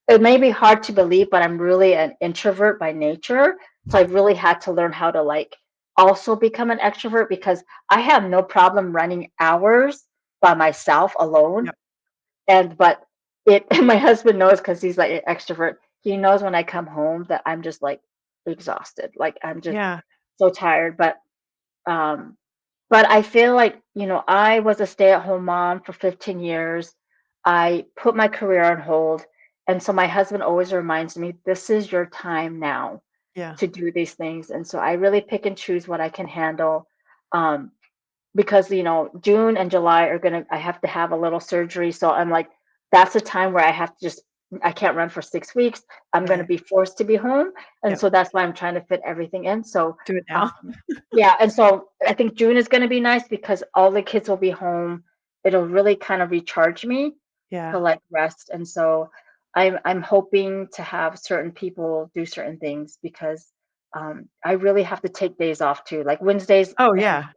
it may be hard to believe, but I'm really an introvert by nature. So I really had to learn how to like also become an extrovert because I have no problem running hours by myself alone. Yep. But my husband knows because he's like an extrovert. He knows when I come home that I'm just like exhausted. Like I'm just Yeah. so tired. Um, but I feel like, I was a stay-at-home mom for 15 years. I put my career on hold. And so my husband always reminds me, this is your time now Yeah. to do these things. And so I really pick and choose what I can handle. Um, because, June and July I have to have a little surgery. So I'm like, that's a time where I can't run for 6 weeks. I'm going to Right. be forced to be home. And Yep. so that's why I'm trying to fit everything in. So, Do it now. um, yeah. And so I think June is going to be nice because all the kids will be home. It'll really kind of recharge me to Yeah. like rest. And so, I'm hoping to have certain people do certain things because I really have to take days off too. Like Wednesdays, Oh, yeah.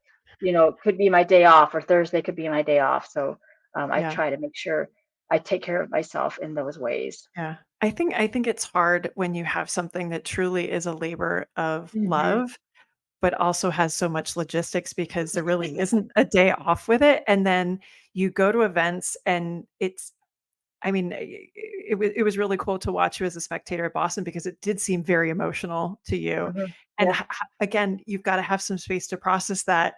could be my day off, or Thursday could be my day off. So I Yeah. try to make sure I take care of myself in those ways. Yeah. I think it's hard when you have something that truly is a labor of Hmm. love, but also has so much logistics because there really isn't a day off with it, and then you go to events and it's I mean, it was really cool to watch you as a spectator at Boston because it did seem very emotional to you, Hmm. and Yeah. again, you've gotta have some space to process that,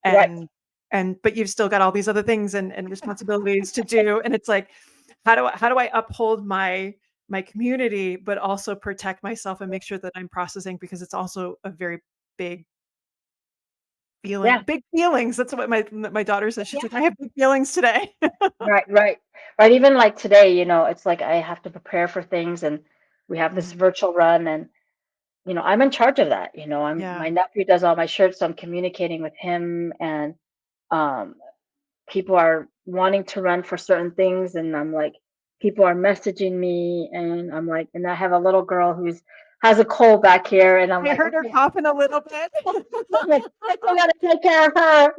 Right. and but you've still got all these other things and responsibilities to do, and it's like, how do I uphold my community, but also protect myself and make sure that I'm processing because it's also a very big Yeah. big feelings. That's what my daughter says. She's like, "I Yeah. have big feelings today." Right. Right. Right. Even like today, it's like I have to prepare for things, and we have this Mhm. virtual run, and I'm in charge of that. Yeah. My nephew does all my shirts, so I'm communicating with him, and um, people are wanting to run for certain things, and I'm like, people are messaging me, and I'm like, and I have a little girl who's has a cold back here, and I'm I like, heard her okay, coughing a little bit. okay, I still gotta take care of her.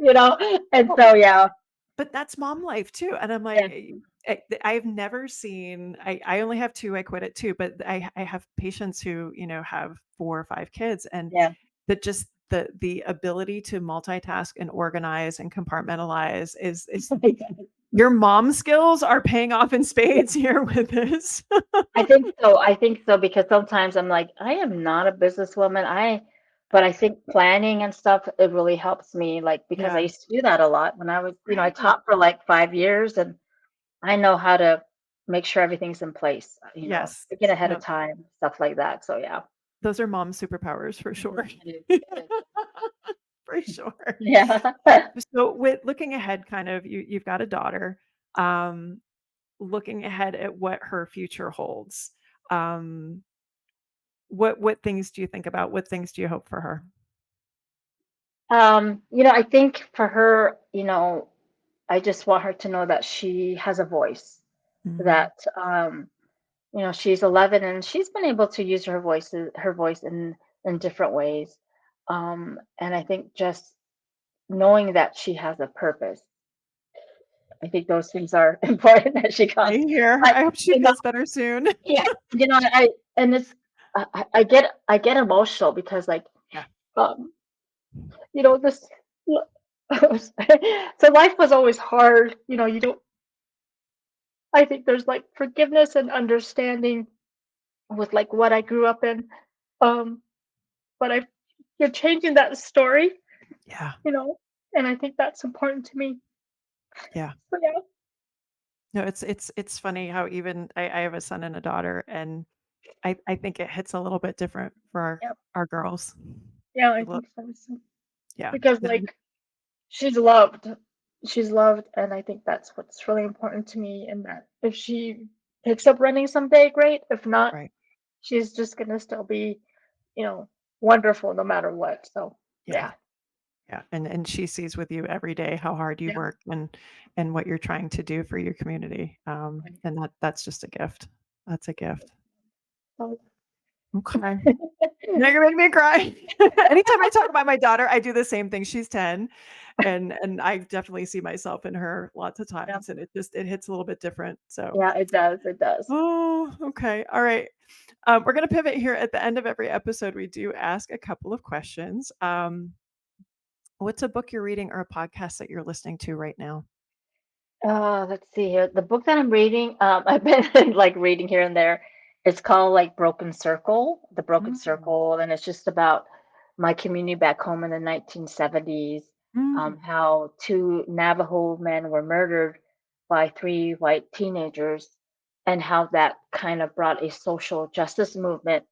And Well, so yeah, but that's mom life too, and I'm like, yeah, I've never seen I only have 2, I quit at 2, but I have patients who, have 4 or 5 kids, and yeah. that just the ability to multitask and organize and compartmentalize is your mom skills are paying off in spades here with this. I think so. I think so because sometimes I'm like, I am not a businesswoman. But I think planning and stuff, it really helps me, like, because I Yeah, used to do that a lot when I was, I right. taught for like 5 years, and I know how to make sure everything's in place, Yes. to get ahead of No, time, stuff like that. So yeah. those are mom superpowers for Mhm. sure. It is. It is. For sure. Yeah. So with looking ahead, kind of you've got a daughter, um, looking ahead at what her future holds. Um, what things do you think about? What things do you hope for her? I think for her, I just want her to know that she has a voice, Mm, that she's 11, and she's been able to use her voice in different ways. And I think just knowing that she has a purpose, I think those things are important that she I comes. hear. I, I hope she you know, feels better soon. yeah, and it's, I get emotional because, like, Yeah. um, this, so life was always hard. You don't, I think there's like forgiveness and understanding with like what I grew up in. Um, but you're changing that story, Yeah. you know, and I think that's important to me. Yeah. So yeah, No, it's funny how even I have a son and a daughter, and I think it hits a little bit different for yeah, our girls. yeah, A I lit think so. Yeah. Because like she's loved, and I think that's what's really important to me. And that if she picks up running someday, great. If not, Right. she's just gonna still be, you know, wonderful no matter what. So Yeah. yeah, Yeah, and she sees with you every day how hard you yeah. work and what you're trying to do for your community, and that's just a gift. That's a gift. So, Okay. Now you're making me cry. Anytime I talk about my daughter, I do the same thing. She's 10, and I definitely see myself in her lots of yeah, times, and it hits a little bit different. So, yeah, it does. It does. oh, okay, all right. We're gonna pivot here at the end of every episode. We do ask a couple of questions. What's a book you're reading or a podcast that you're listening to right now? Let's see here. The book that I'm reading, I've been like reading here and there. It's called like The Broken Mm, Circle, and it's just about my community back home in the 1970s, mm, how two Navajo men were murdered by three white teenagers, and how that kind of brought a social justice movement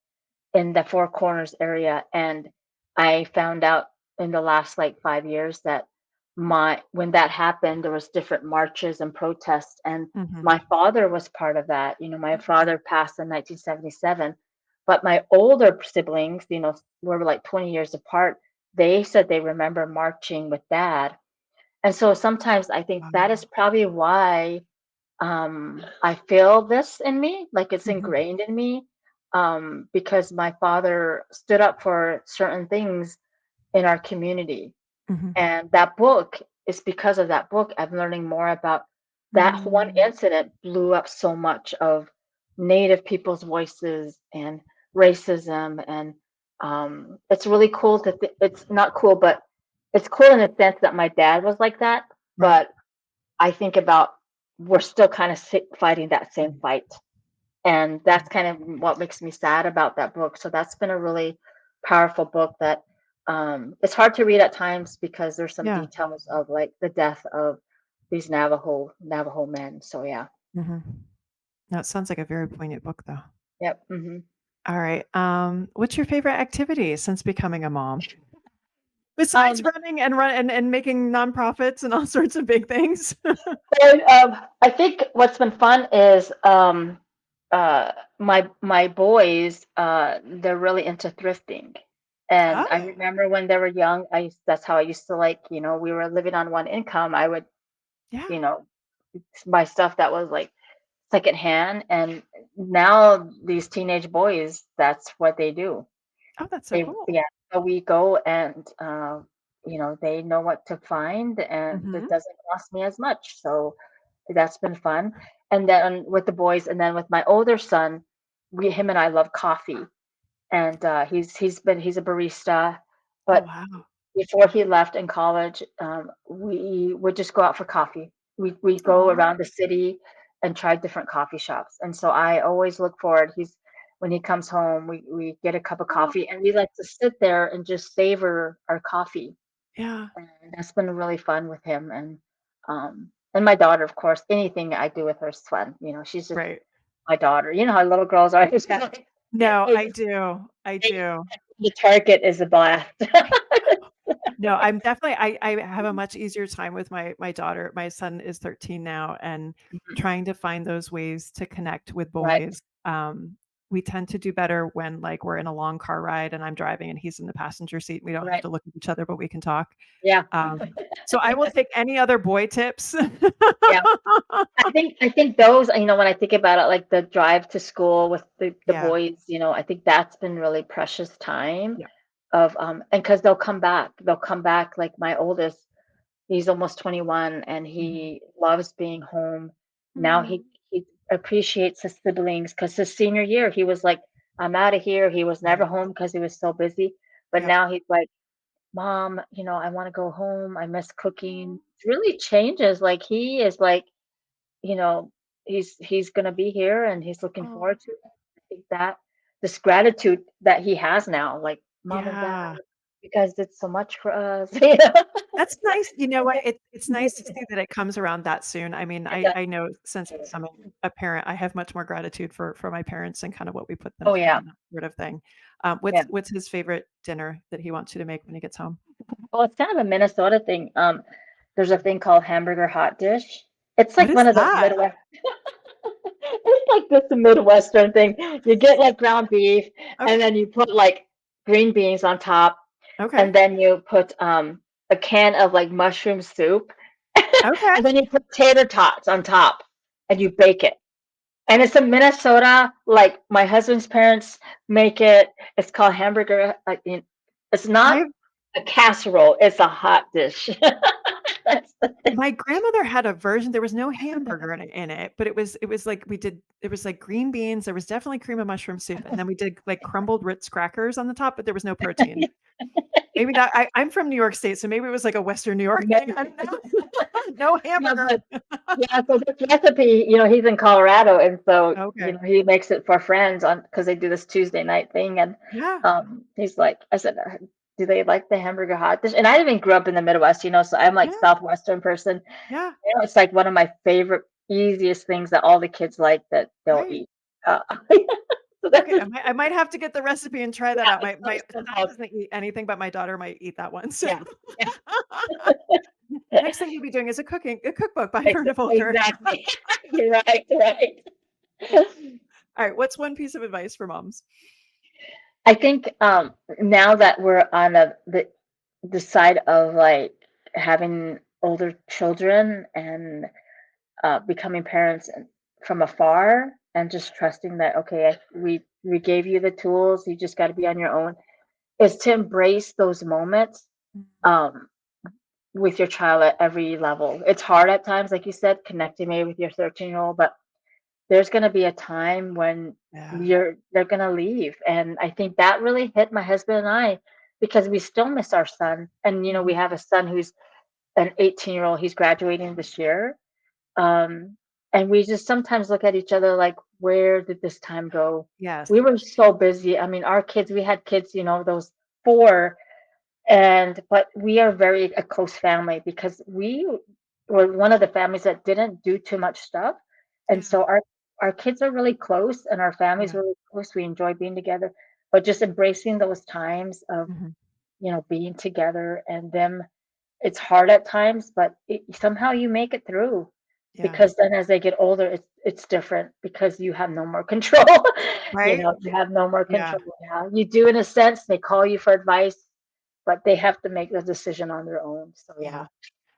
in the Four Corners area. And I found out in the last like 5 years that my when that happened, there was different marches and protests, and mhm. my father was part of that. My father passed in 1977, but my older siblings, were like 20 years apart. They said they remember marching with dad. And so sometimes I think that is Wow. probably why I feel this in me, like it's Mhm. ingrained in me, because my father stood up for certain things in our community. Mhm. And that book is because of that book, I'm learning more about that one Mm. incident blew up so much of Native people's voices and racism. And it's really cool it's not cool, but it's cool in the sense that my dad was like that. Right. But I think about we're still kind of fighting that same Mm. fight. And that's kind of what makes me sad about that book. So that's been a really powerful book that it's hard to read at times because there's some Yeah. details of like the death of these Navajo men. So yeah. Mhm. No, it sounds like a very poignant book, though. Yep. Hmm. All right. What's your favorite activity since becoming a mom? Besides Um, running and and making nonprofits and all sorts of big things. and, I think what's been fun is my boys they're really into thrifting. And I Oh, remember when they were young, that's how I used to like, we were living on one income. I would, yeah. you know, buy stuff that was like secondhand. And now these teenage boys, that's what they do. Oh, that's so cool. Yeah, so we go and they know what to find and it Mhm. doesn't cost me as much. So that's been fun. And then with the boys, and then with my older son, him and I love coffee. And he's a barista, Oh, but wow. before he left in college, we would just go out for coffee. We go Aw. around the city and try different coffee shops. And so I always look forward. When he comes home, we get a cup of Oh, coffee and we like to sit there and just savor our coffee. yeah. And that's been really fun with him. And my daughter, of course, anything I do with her is fun. She's just Right. my daughter. You know how little girls are. Just like, No, hey, I do. I do. the target is a blast. No, I'm definitely I have a much easier time with my daughter. My son is 13 now, and trying to find those ways to connect with Right, boys. We tend to do better when, like, we're in a long car ride and I'm driving and he's in the passenger seat. We don't have right. to look at each other, but we can talk. Yeah. So I will take any other boy tips. Yeah. I think those, when I think about it, like the drive to school with the Yeah. boys, I think that's been really precious time Yeah. of and because they'll come back. They'll come back like my oldest, he's almost 21 and Mhm. he loves being home. Now Mm. he appreciates his siblings because his senior year he was like, I'm out of here. He was never Right. home because he was so busy. But Yep. now he's like, Mom, I want to go home. I miss cooking. It really changes. Like he is like, you know, he's gonna be here and he's looking Oh, forward to it. I think that this gratitude that he has now, like mom and dad, yeah. because it's so much for us. That's nice. You know what? It's nice to see that it comes around that soon. I mean, It does. I know since becoming a parent, I have much more gratitude for my parents and kind of what we put them Oh through yeah, and that sort of thing. yeah. What's his favorite dinner that he wants you to make when he gets home? Well, it's kind of a Minnesota thing. There's a thing called hamburger hot dish. It's What like is one of those that? Midwest. It's like this Midwestern thing. You get like ground beef, and Okay. then you put like green beans on top, Okay. and then you put a can of like mushroom soup, Okay. and then you put tater tots on top, and you bake it. And it's in Minnesota. Like my husband's parents make it. It's called hamburger. It's not I've a casserole. It's a hot dish. That's the thing. My grandmother had a version. There was no hamburger in it, but it was like we did it was like green beans, there was definitely cream of mushroom soup, and then we did like crumbled Ritz crackers on the top, but there was no protein. Maybe that I'm from New York State, so maybe it was like a Western New York thing. I don't know. No Yeah, hamburger. but yeah, so this recipe, he's in Colorado, and so Okay. he makes it for friends on because they do this Tuesday night thing, and Yeah. he's like, I said, do they like the hamburger hot dish? And I even grew up in the Midwest, so I'm like Yeah. Southwestern person. Yeah. It's like one of my favorite, easiest things that all the kids like that they'll Right. eat. So that's Okay. I might have to get the recipe and try that yeah, out. it's so My son simple. doesn't eat anything, but my daughter might eat that one. So Yeah, next thing you'll be doing is a cookbook by Ex- Verna Volker. exactly. You're right, right. All right. What's one piece of advice for moms? I think now that we're on the side of like having older children and becoming parents from afar and just trusting that, okay, we gave you the tools, you just got to be on your own, is to embrace those moments Mhm. um, with your child at every level. It's hard at times, like you said, connecting maybe with your 13-year-old, but there's going to be a time when Yeah. they're going to leave. And I think that really hit my husband and I because we still miss our son. And, we Mhm. have a son who's an 18-year-old, he's graduating this year. Um, and we just sometimes look at each other like, where did this time go? Yes. We were so busy. I mean, our kids, we had kids, those four, and but we are very a close family because we were one of the families that didn't do too much stuff. And Yeah. so our kids are really close and our families Yeah. really close. We enjoy being together, but just embracing those times of, Mhm. being together and them, it's hard at times, but somehow you make it through Yeah. because then as they get older, it's different because you have no more control. Right? You have no more Yeah. control. Yeah, you do in a sense. They call you for advice, but they have to make the decision on their own. So yeah.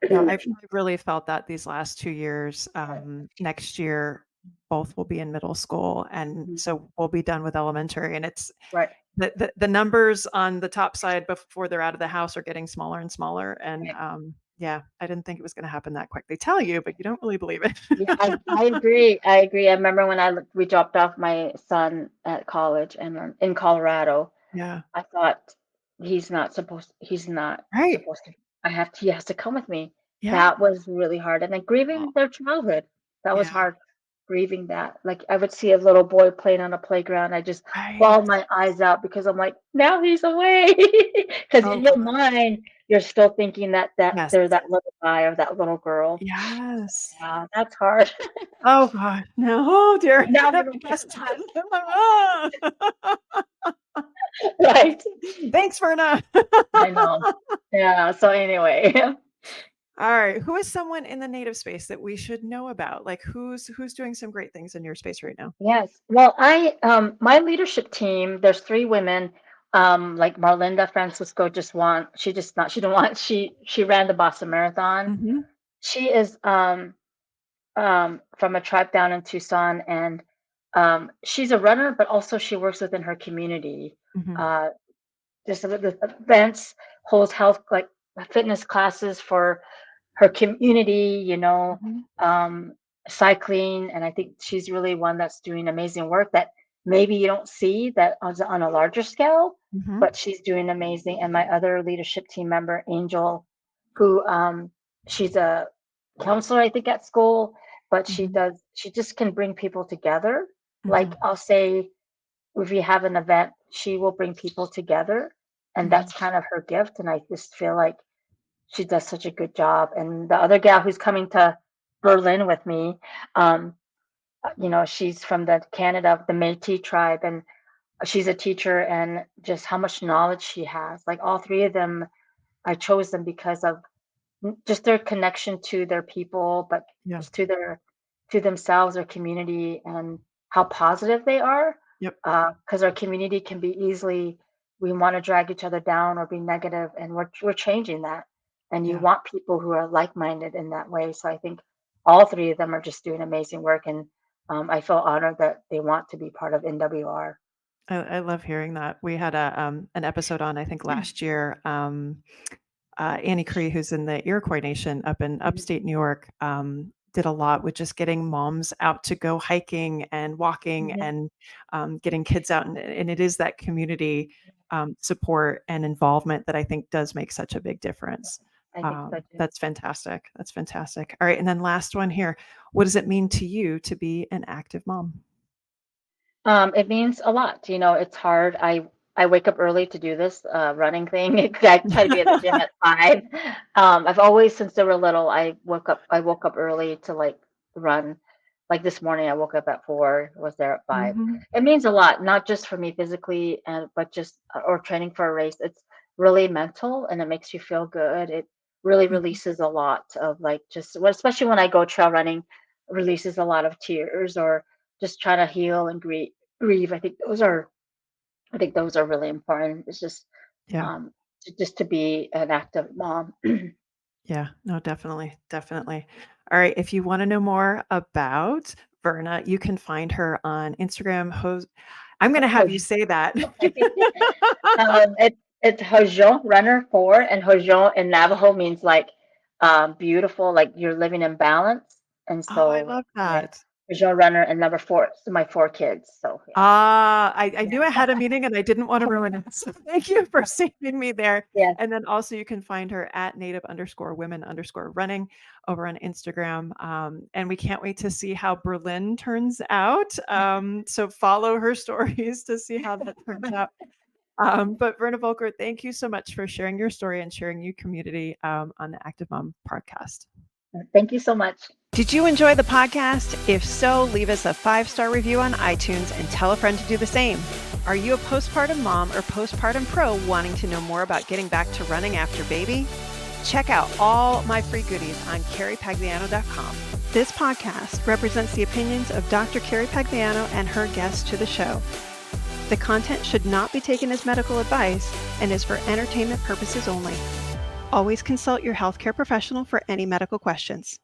Yeah. No, I've really felt that these last 2 years. Right. Next year, both will be in middle school, and Mhm. so we'll be done with elementary, and it's Right. the numbers on the top side before they're out of the house are getting smaller and smaller, and, Right. yeah, I didn't think it was gonna happen that quick. They tell you, but you don't really believe it. Yeah, I agree. I agree. I remember when we dropped off my son at college and in Colorado. Yeah. I thought he's not Right. supposed to he has to come with me. Yeah. That was really hard. And then Oh, grieving their childhood, that was yeah. hard. Grieving that. Like I would see a little boy playing on a playground. I just Right. bawled my eyes out because I'm like, now he's away. Because Oh in your gosh. mind, you're still thinking that Yes. they're that little guy or that little girl. Yes. Yeah, that's hard. Oh god. No. Oh dear. Now That everyone can question. laugh, Ah. right? Thanks, Verna. I know. Yeah. So anyway. All right. Who is someone in the native space that we should know about? Like who's doing some great things in your space right now? Yes. Well, my leadership team, there's three women. Like Marlinda Francisco she didn't want she ran the Boston Marathon. Mhm. She is from a tribe down in Tucson, and she's a runner, but also she works within her community. Mhm. Uh just the events, holds health like fitness classes for her community, Mhm. um, cycling, and I think she's really one that's doing amazing work that maybe you don't see that on a larger scale, Mhm. but she's doing amazing. And my other leadership team member, Angel, who she's a counselor, I think, at school, but Mhm. she just can bring people together. Like Mhm. I'll say, if you have an event, she will bring people together, and Mhm. that's kind of her gift. And I just feel like she does such a good job. And the other gal who's coming to Berlin with me, um, she's from the Canada, the Métis tribe, and she's a teacher. And just how much knowledge she has. Like all three of them, I chose them because of just their connection to their people, but Yeah. just to themselves, their community, and how positive they are. Yep. Because our community can be easily we want to drag each other down or be negative, and we're changing that. And you Yeah. want people who are like-minded in that way. So I think all three of them are just doing amazing work, and I feel honored that they want to be part of NWR. I love hearing that. We had an episode on, I think last year. Annie Cree, who's in the Iroquois Nation up in Mhm. upstate New York, did a lot with just getting moms out to go hiking and walking Mhm. and getting kids out. And it is that community support and involvement that I think does make such a big difference. I think so too. That's fantastic. That's fantastic. All right. And then last one here. What does it mean to you to be an active mom? It means a lot. It's hard. I wake up early to do this running thing. I try to be at the gym at 5. I've always, since they were little, I woke up early to like run. Like this morning, I woke up at 4, was there at 5. Mhm. It means a lot, not just for me physically, and but just or training for a race. It's really mental, and it makes you feel good. It really Mhm. releases a lot of like just, well, especially when I go trail running, releases a lot of tears or just trying to heal and grieve. I think those are really important. It's just Yeah. just to be an active mom. Yeah, no, definitely, definitely. All right. If you want to know more about Verna, you can find her on Instagram. I'm going to have you say that. It's Hojon Runner 4, and Hojon in Navajo means like beautiful, like you're living in balance. And Oh, I so love yeah, that. Hojon Runner and number 4, so my 4 kids. So yeah. I knew I had a meeting and I didn't want to ruin it. So thank you for saving me there. Yeah. And then also you can find her at native_women_running over on Instagram. And we can't wait to see how Berlin turns out. So follow her stories to see how that turns out. But Verna Volker, thank you so much for sharing your story and sharing your community on the Active Mom podcast. Thank you so much. Did you enjoy the podcast? If so, leave us a 5-star review on iTunes and tell a friend to do the same. Are you a postpartum mom or postpartum pro wanting to know more about getting back to running after baby? Check out all my free goodies on carriepagliano.com. This podcast represents the opinions of Dr. Carrie Pagliano and her guests to the show. The content should not be taken as medical advice and is for entertainment purposes only. Always consult your healthcare professional for any medical questions.